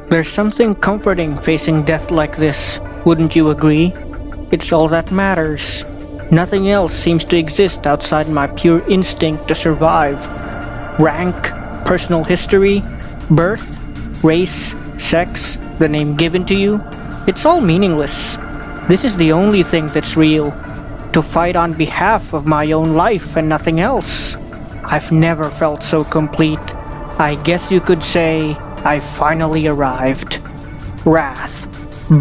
There's something comforting facing death like this, wouldn't you agree? It's all that matters. Nothing else seems to exist outside my pure instinct to survive. Rank, personal history, birth, race, sex, the name given to you, it's all meaningless. This is the only thing that's real. To fight on behalf of my own life and nothing else. I've never felt so complete. I guess you could say I finally arrived. Wrath,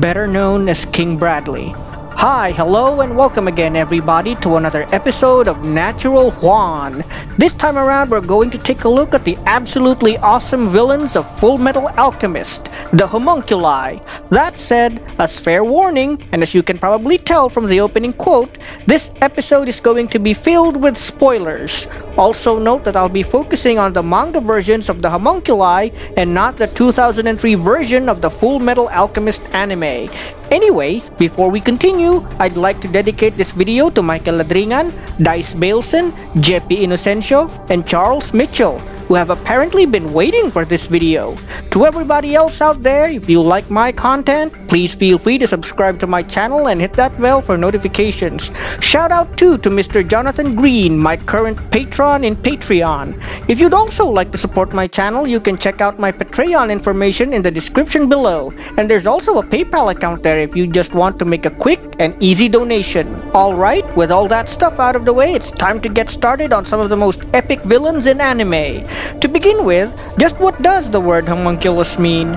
better known as King Bradley. Hi, hello, and welcome again everybody to another episode of Natural Juan. This time around we're going to take a look at the absolutely awesome villains of Fullmetal Alchemist, the Homunculi. That said, as fair warning, and as you can probably tell from the opening quote, this episode is going to be filled with spoilers. Also note that I'll be focusing on the manga versions of the Homunculi and not the 2003 version of the Fullmetal Alchemist anime. Anyway, before we continue, I'd like to dedicate this video to Michael Ladringan, Dice Bailson, Jeppy Inocencio, and Charles Mitchell, who have apparently been waiting for this video. To everybody else out there, if you like my content, please feel free to subscribe to my channel and hit that bell for notifications. Shout out too to Mr. Jonathan Green, my current patron in Patreon. If you'd also like to support my channel, you can check out my Patreon information in the description below. And there's also a PayPal account there if you just want to make a quick and easy donation. Alright, with all that stuff out of the way, it's time to get started on some of the most epic villains in anime. To begin with, just what does the word homunculus mean?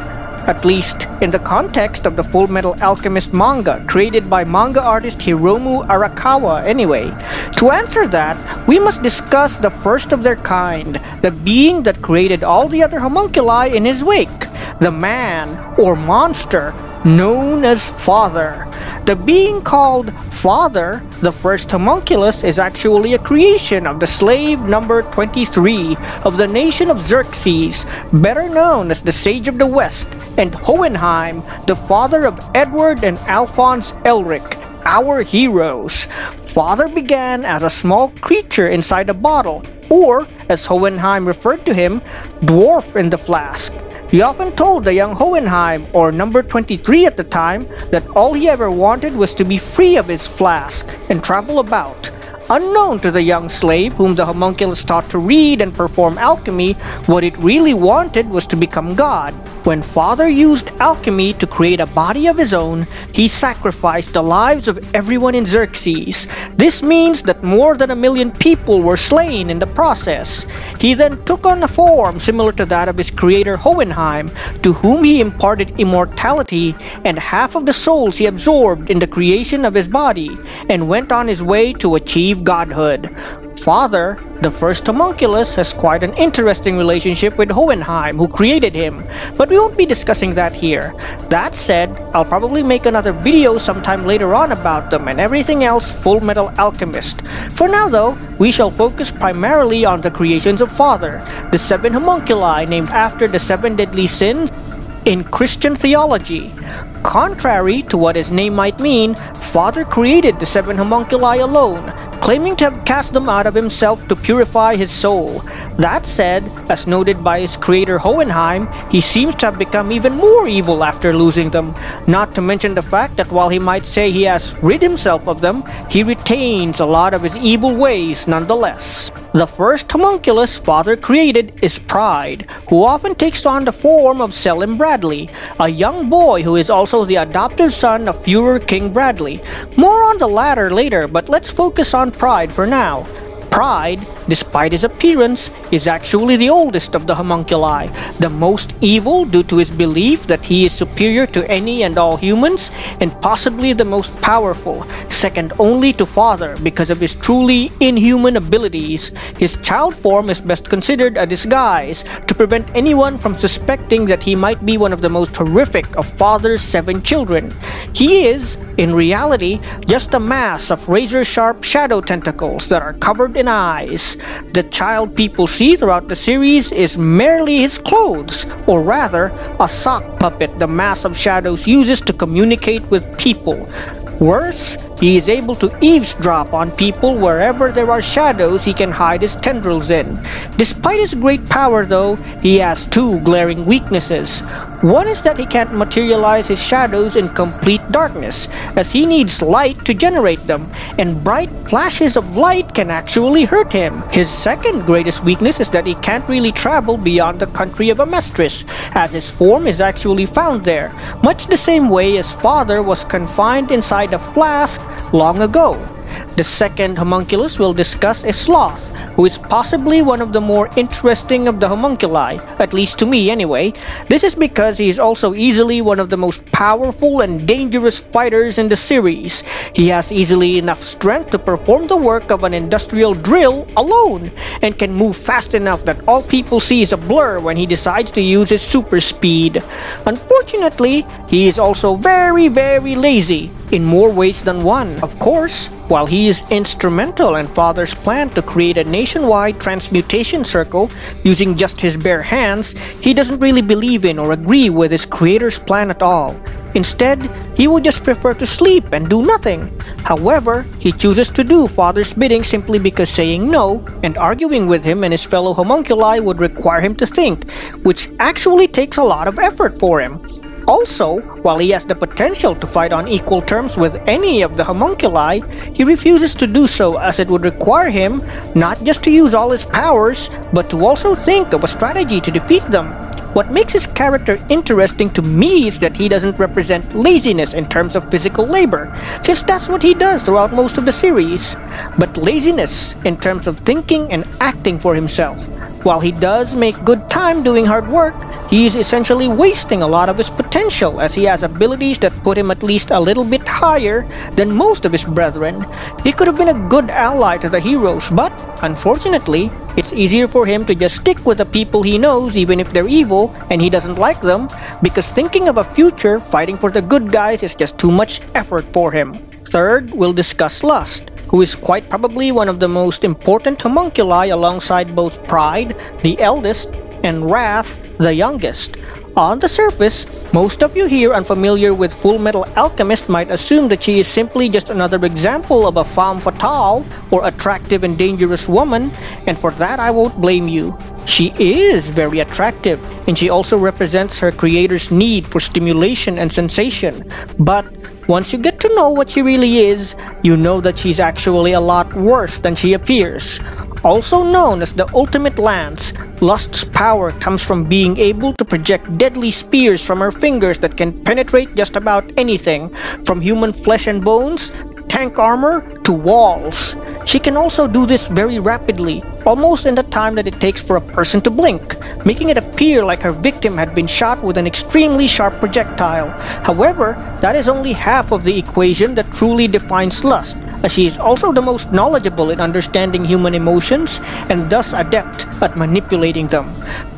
At least in the context of the Fullmetal Alchemist manga created by manga artist Hiromu Arakawa anyway. To answer that, we must discuss the first of their kind, the being that created all the other homunculi in his wake, the man or monster known as Father. The being called Father, the first homunculus, is actually a creation of the slave number 23 of the nation of Xerxes, better known as the Sage of the West, and Hohenheim, the father of Edward and Alphonse Elric, our heroes. Father began as a small creature inside a bottle, or, as Hohenheim referred to him, dwarf in the flask. He often told the young Hohenheim, or number 23 at the time, that all he ever wanted was to be free of his flask and travel about. Unknown to the young slave whom the homunculus taught to read and perform alchemy, what it really wanted was to become God. When Father used alchemy to create a body of his own, he sacrificed the lives of everyone in Xerxes. This means that more than 1 million people were slain in the process. He then took on a form similar to that of his creator Hohenheim, to whom he imparted immortality and half of the souls he absorbed in the creation of his body, and went on his way to achieve godhood. Father, the first homunculus, has quite an interesting relationship with Hohenheim, who created him, but we won't be discussing that here. That said, I'll probably make another video sometime later on about them and everything else Fullmetal Alchemist. For now though, we shall focus primarily on the creations of Father, the 7 homunculi named after the 7 deadly sins in Christian theology. Contrary to what his name might mean, Father created the 7 homunculi alone, claiming to have cast them out of himself to purify his soul. That said, as noted by his creator Hohenheim, he seems to have become even more evil after losing them, not to mention the fact that while he might say he has rid himself of them, he retains a lot of his evil ways nonetheless. The first homunculus Father created is Pride, who often takes on the form of Selim Bradley, a young boy who is also the adoptive son of Führer King Bradley. More on the latter later, but let's focus on Pride for now. Pride, despite his appearance, is actually the oldest of the homunculi, the most evil due to his belief that he is superior to any and all humans, and possibly the most powerful, second only to Father because of his truly inhuman abilities. His child form is best considered a disguise to prevent anyone from suspecting that he might be one of the most horrific of Father's 7 children. He is, in reality, just a mass of razor-sharp shadow tentacles that are covered in eyes. The child people see throughout the series is merely his clothes, or rather, a sock puppet the mass of shadows uses to communicate with people. Worse, he is able to eavesdrop on people wherever there are shadows he can hide his tendrils in. Despite his great power though, he has 2 glaring weaknesses. One is that he can't materialize his shadows in complete darkness, as he needs light to generate them, and bright flashes of light can actually hurt him. His second greatest weakness is that he can't really travel beyond the country of Amestris, as his form is actually found there, much the same way his father was confined inside a flask long ago. The second homunculus we'll discuss is Sloth, who is possibly one of the more interesting of the homunculi, at least to me anyway. This is because he is also easily one of the most powerful and dangerous fighters in the series. He has easily enough strength to perform the work of an industrial drill alone, and can move fast enough that all people see is a blur when he decides to use his super speed. Unfortunately, he is also very lazy, in more ways than one. Of course, while he is instrumental in Father's plan to create a nationwide transmutation circle using just his bare hands, he doesn't really believe in or agree with his creator's plan at all. Instead, he would just prefer to sleep and do nothing. However, he chooses to do Father's bidding simply because saying no and arguing with him and his fellow homunculi would require him to think, which actually takes a lot of effort for him. Also, while he has the potential to fight on equal terms with any of the homunculi, he refuses to do so as it would require him not just to use all his powers, but to also think of a strategy to defeat them. What makes his character interesting to me is that he doesn't represent laziness in terms of physical labor, since that's what he does throughout most of the series, but laziness in terms of thinking and acting for himself. While he does make good time doing hard work, he is essentially wasting a lot of his potential, as he has abilities that put him at least a little bit higher than most of his brethren. He could have been a good ally to the heroes, but unfortunately, it's easier for him to just stick with the people he knows even if they're evil and he doesn't like them, because thinking of a future fighting for the good guys is just too much effort for him. Third, we'll discuss Lust, who is quite probably one of the most important homunculi alongside both Pride, the eldest, and Wrath, the youngest. On the surface, most of you here unfamiliar with Full Metal Alchemist might assume that she is simply just another example of a femme fatale or attractive and dangerous woman, and for that I won't blame you. She is very attractive, and she also represents her creator's need for stimulation and sensation. But once you get to know what she really is, you know that she's actually a lot worse than she appears. Also known as the Ultimate Lance, Lust's power comes from being able to project deadly spears from her fingers that can penetrate just about anything, from human flesh and bones, tank armor, to walls. She can also do this very rapidly, almost in the time that it takes for a person to blink, making it appear like her victim had been shot with an extremely sharp projectile. However, that is only half of the equation that truly defines Lust, as she is also the most knowledgeable in understanding human emotions and thus adept at manipulating them.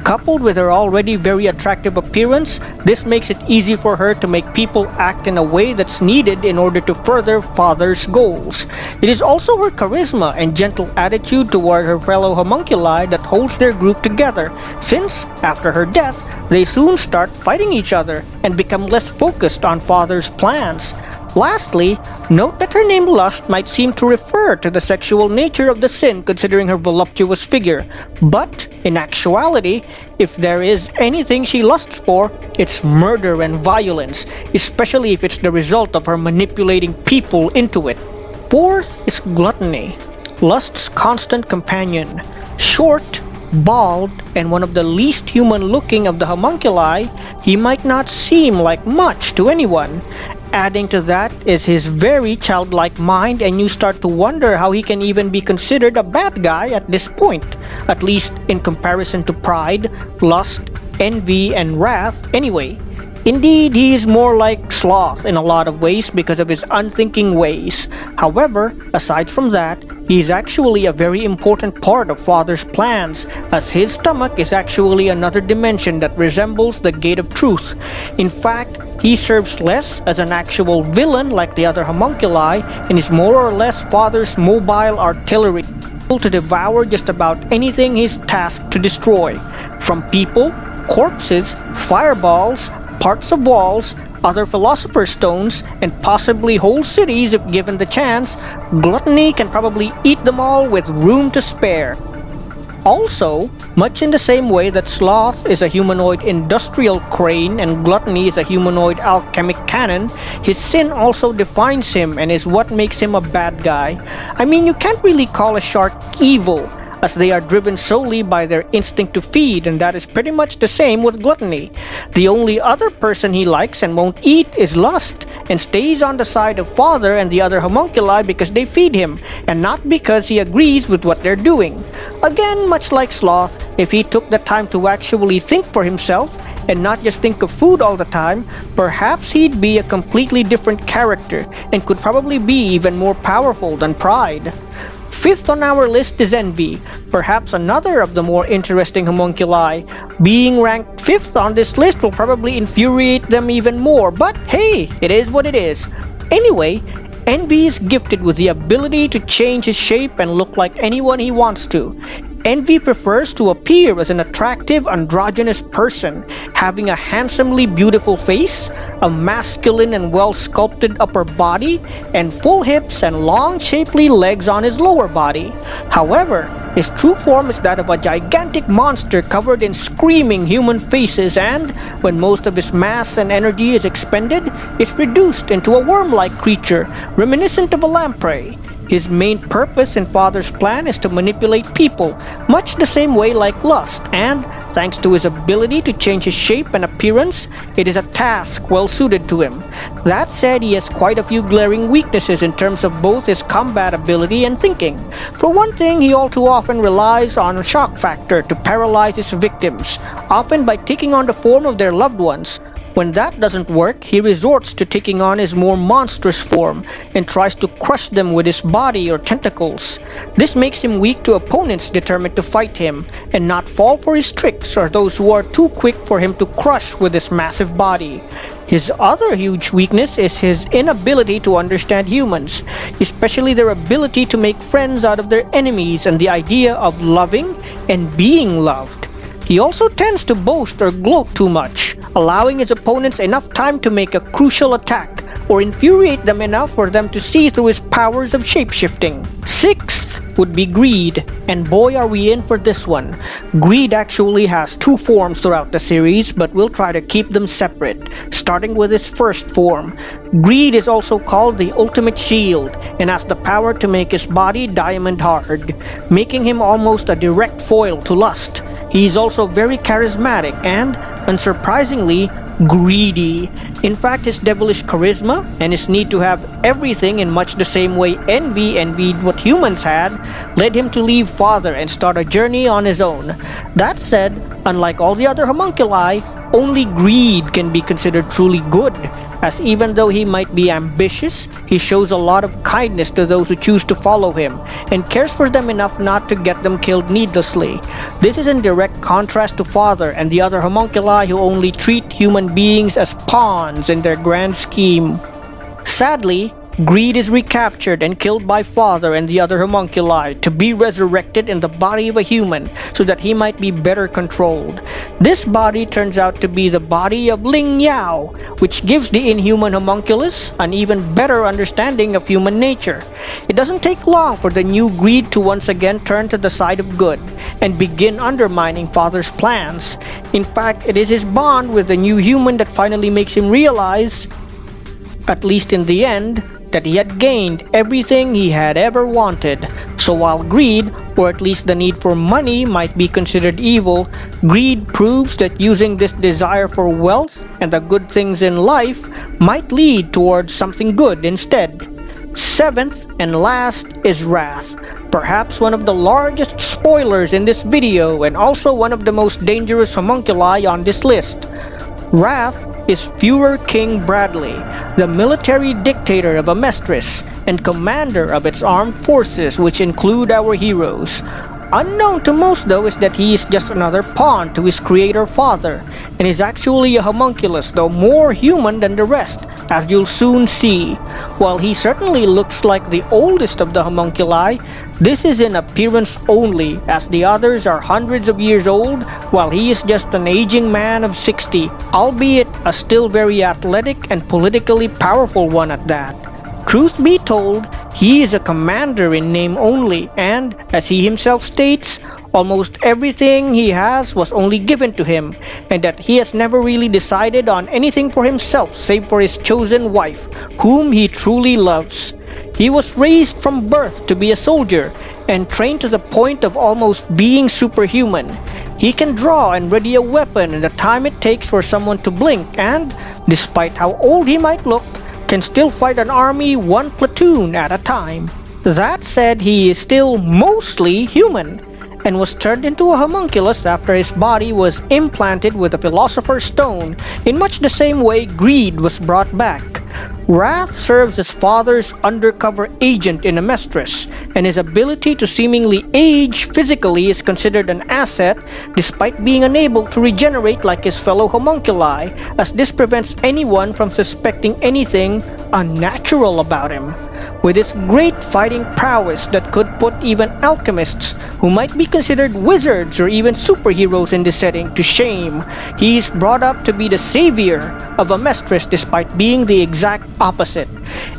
Coupled with her already very attractive appearance, this makes it easy for her to make people act in a way that's needed in order to further Father's goals. It is also her charisma and gentle attitude toward her fellow homunculi that holds their group together, since, after her death, they soon start fighting each other and become less focused on Father's plans. Lastly, note that her name Lust might seem to refer to the sexual nature of the sin considering her voluptuous figure, but in actuality, if there is anything she lusts for, it's murder and violence, especially if it's the result of her manipulating people into it. Fourth is Gluttony, Lust's constant companion. Short, bald, and one of the least human-looking of the homunculi, he might not seem like much to anyone. Adding to that is his very childlike mind, and you start to wonder how he can even be considered a bad guy at this point, at least in comparison to Pride, Lust, Envy, and Wrath anyway. Indeed, he is more like Sloth in a lot of ways because of his unthinking ways. However, aside from that, he is actually a very important part of Father's plans, as his stomach is actually another dimension that resembles the Gate of Truth. In fact, he serves less as an actual villain like the other homunculi and is more or less Father's mobile artillery, able to devour just about anything he's tasked to destroy, from people, corpses, fireballs, parts of walls, other Philosopher's Stones, and possibly whole cities if given the chance. Gluttony can probably eat them all with room to spare. Also, much in the same way that Sloth is a humanoid industrial crane and Gluttony is a humanoid alchemic cannon, his sin also defines him and is what makes him a bad guy. I mean, you can't really call a shark evil, as they are driven solely by their instinct to feed, and that is pretty much the same with Gluttony. The only other person he likes and won't eat is Lust, and stays on the side of Father and the other homunculi because they feed him, and not because he agrees with what they're doing. Again, much like Sloth, if he took the time to actually think for himself, and not just think of food all the time, perhaps he'd be a completely different character, and could probably be even more powerful than Pride. Fifth on our list is Envy, perhaps another of the more interesting homunculi. Being ranked 5th on this list will probably infuriate them even more, but hey, it is what it is. Anyway, Envy is gifted with the ability to change his shape and look like anyone he wants to. Envy prefers to appear as an attractive, androgynous person, having a handsomely beautiful face, a masculine and well-sculpted upper body, and full hips and long, shapely legs on his lower body. However, his true form is that of a gigantic monster covered in screaming human faces and, when most of his mass and energy is expended, is reduced into a worm-like creature, reminiscent of a lamprey. His main purpose in Father's plan is to manipulate people, much the same way like Lust, and, thanks to his ability to change his shape and appearance, it is a task well suited to him. That said, he has quite a few glaring weaknesses in terms of both his combat ability and thinking. For one thing, he all too often relies on a shock factor to paralyze his victims, often by taking on the form of their loved ones. When that doesn't work, he resorts to taking on his more monstrous form and tries to crush them with his body or tentacles. This makes him weak to opponents determined to fight him and not fall for his tricks or those who are too quick for him to crush with his massive body. His other huge weakness is his inability to understand humans, especially their ability to make friends out of their enemies and the idea of loving and being loved. He also tends to boast or gloat too much, allowing his opponents enough time to make a crucial attack or infuriate them enough for them to see through his powers of shapeshifting. 6th would be Greed, and boy are we in for this one. Greed actually has 2 forms throughout the series, but we'll try to keep them separate, starting with his first form. Greed is also called the Ultimate Shield, and has the power to make his body diamond hard, making him almost a direct foil to Lust. He is also very charismatic and, unsurprisingly, greedy. In fact, his devilish charisma and his need to have everything in much the same way Envy envied what humans had led him to leave Father and start a journey on his own. That said, unlike all the other homunculi, only Greed can be considered truly good, as even though he might be ambitious, he shows a lot of kindness to those who choose to follow him, and cares for them enough not to get them killed needlessly. This is in direct contrast to Father and the other homunculi who only treat human beings as pawns in their grand scheme. Sadly, Greed is recaptured and killed by Father and the other homunculi to be resurrected in the body of a human so that he might be better controlled. This body turns out to be the body of Ling Yao, which gives the inhuman homunculus an even better understanding of human nature. It doesn't take long for the new Greed to once again turn to the side of good and begin undermining Father's plans. In fact, it is his bond with the new human that finally makes him realize, at least in the end, that he had gained everything he had ever wanted. So while greed, or at least the need for money, might be considered evil, greed proves that using this desire for wealth and the good things in life might lead towards something good instead. 7th and last is Wrath, perhaps one of the largest spoilers in this video and also one of the most dangerous homunculi on this list. Wrath is Fuhrer King Bradley, the military dictator of Amestris and commander of its armed forces, which include our heroes. Unknown to most though is that he is just another pawn to his creator Father, and is actually a homunculus, though more human than the rest, as you'll soon see. While he certainly looks like the oldest of the homunculi, this is in appearance only, as the others are hundreds of years old, while he is just an aging man of 60, albeit a still very athletic and politically powerful one at that. Truth be told, he is a commander in name only, and, as he himself states, almost everything he has was only given to him, and that he has never really decided on anything for himself save for his chosen wife, whom he truly loves. He was raised from birth to be a soldier, and trained to the point of almost being superhuman. He can draw and ready a weapon in the time it takes for someone to blink, and, despite how old he might look, can still fight an army one platoon at a time. That said, he is still mostly human, and was turned into a homunculus after his body was implanted with a Philosopher's Stone, in much the same way Greed was brought back. Wrath serves as father's undercover agent in Amestris, and his ability to seemingly age physically is considered an asset despite being unable to regenerate like his fellow homunculi, as this prevents anyone from suspecting anything unnatural about him. With his great fighting prowess that could put even alchemists, who might be considered wizards or even superheroes in this setting, to shame, he is brought up to be the savior of Amestris despite being the exact opposite.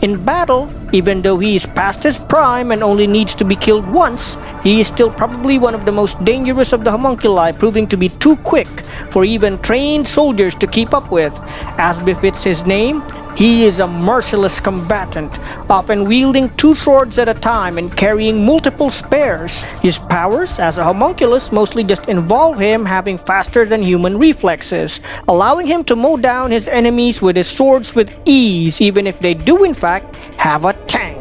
In battle, even though he is past his prime and only needs to be killed once, he is still probably one of the most dangerous of the homunculi, proving to be too quick for even trained soldiers to keep up with. As befits his name, he is a merciless combatant, often wielding 2 swords at a time and carrying multiple spears. His powers as a homunculus mostly just involve him having faster than human reflexes, allowing him to mow down his enemies with his swords with ease, even if they do in fact have a tank.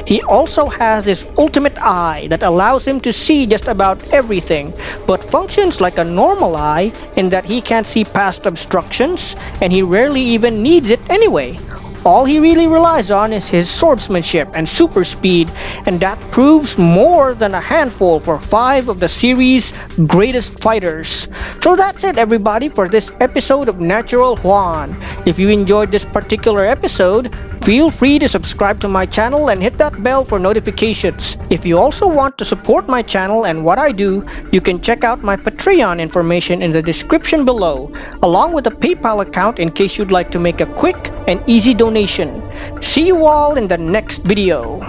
He also has his ultimate eye that allows him to see just about everything, but functions like a normal eye in that he can't see past obstructions, and he rarely even needs it anyway. All he really relies on is his swordsmanship and super speed, and that proves more than a handful for 5 of the series' greatest fighters. So that's it, everybody, for this episode of Natural Juan. If you enjoyed this particular episode, feel free to subscribe to my channel and hit that bell for notifications. If you also want to support my channel and what I do, you can check out my Patreon information in the description below, along with a PayPal account in case you'd like to make a quick and easy donation. See you all in the next video.